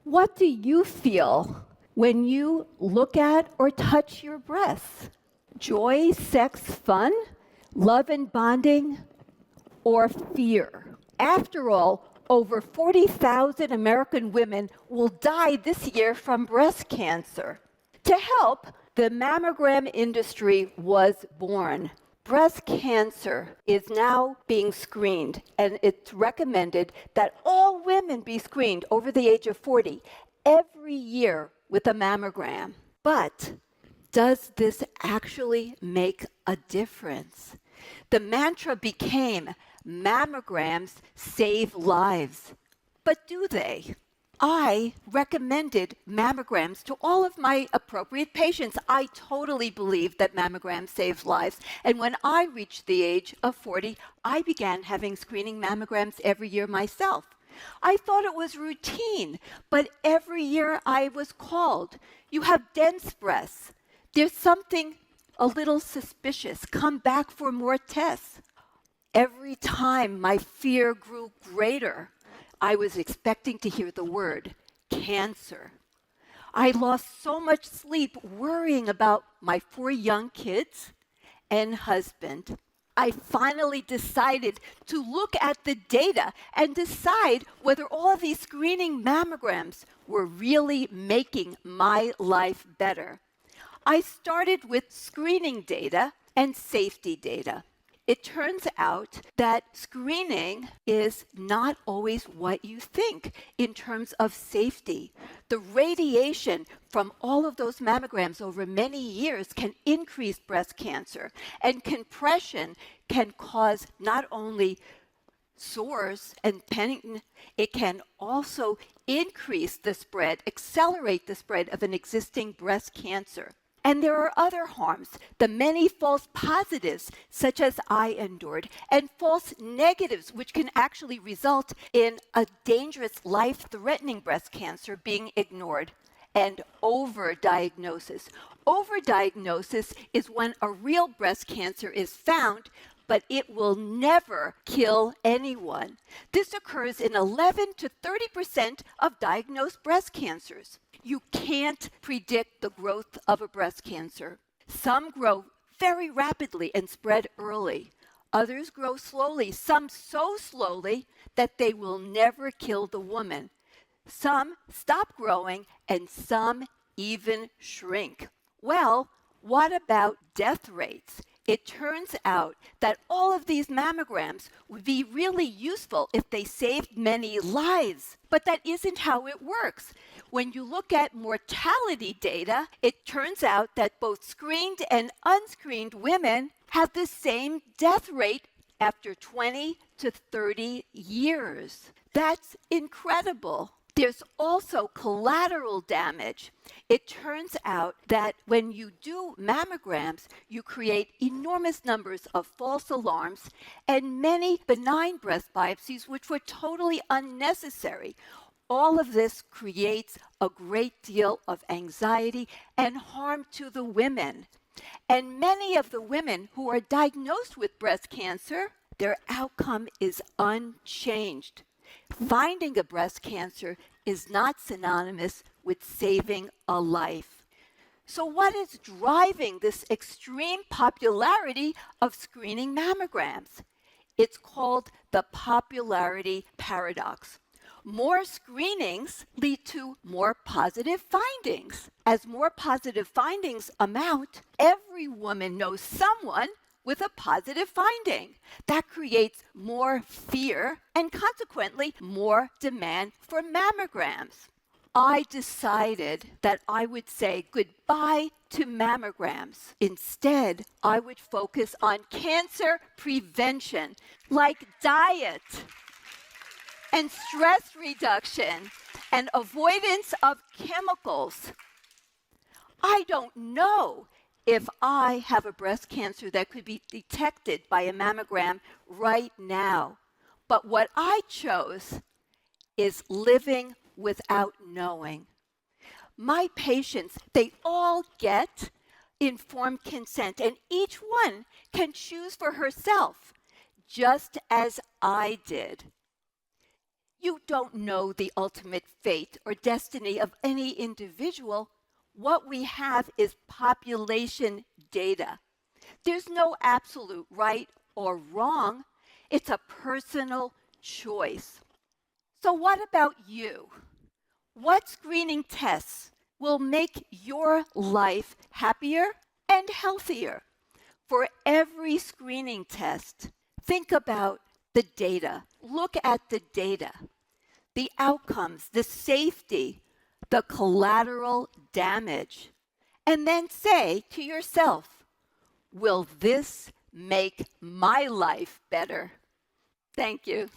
What do you feel when you look at or touch your breasts? Joy, sex, fun, love and bonding, or fear? After all, over 40,000 American women will die this year from breast cancer. To help, the mammogram industry was born. Breast cancer is now being screened, and it's recommended that all women be screened over the age of 40 every year with a mammogram. But does this actually make a difference? The mantra became, mammograms save lives. But do they? I recommended mammograms to all of my appropriate patients. I totally believe that mammograms save lives. And when I reached the age of 40, I began having screening mammograms every year myself. I thought it was routine, but every year I was called. You have dense breasts. There's something a little suspicious. Come back for more tests. Every time my fear grew greater. I was expecting to hear the word cancer. I lost so much sleep worrying about my 4 young kids and husband. I finally decided to look at the data and decide whether all of these screening mammograms were really making my life better. I started with screening data and safety data. It turns out that screening is not always what you think in terms of safety. The radiation from all of those mammograms over many years can increase breast cancer, and compression can cause not only sores and pain, it can also increase the spread, accelerate the spread of an existing breast cancer. And there are other harms, the many false positives, such as I endured, and false negatives, which can actually result in a dangerous, life-threatening breast cancer being ignored, and overdiagnosis. Overdiagnosis is when a real breast cancer is found, but it will never kill anyone. This occurs in 11 to 30% of diagnosed breast cancers. You can't predict the growth of a breast cancer. Some grow very rapidly and spread early. Others grow slowly, some so slowly that they will never kill the woman. Some stop growing and some even shrink. Well, what about death rates? It turns out that all of these mammograms would be really useful if they saved many lives. But that isn't how it works. When you look at mortality data, it turns out that both screened and unscreened women have the same death rate after 20 to 30 years. That's incredible. There's also collateral damage. It turns out that when you do mammograms, you create enormous numbers of false alarms and many benign breast biopsies, which were totally unnecessary. All of this creates a great deal of anxiety and harm to the women. And many of the women who are diagnosed with breast cancer, their outcome is unchanged. Finding a breast cancer is not synonymous with saving a life. So what is driving this extreme popularity of screening mammograms? It's called the popularity paradox. More screenings lead to more positive findings. As more positive findings amount, every woman knows someone with a positive finding. That creates more fear and consequently more demand for mammograms. I decided that I would say goodbye to mammograms. Instead, I would focus on cancer prevention, like diet and stress reduction and avoidance of chemicals. I don't know if I have a breast cancer that could be detected by a mammogram right now. But what I chose is living without knowing. My patients, they all get informed consent, and each one can choose for herself, just as I did. You don't know the ultimate fate or destiny of any individual. What we have is population data. There's no absolute right or wrong. It's a personal choice. So what about you? What screening tests will make your life happier and healthier? For every screening test, think about the data. Look at the data, the outcomes, the safety, the collateral damage, and then say to yourself, will this make my life better? Thank you.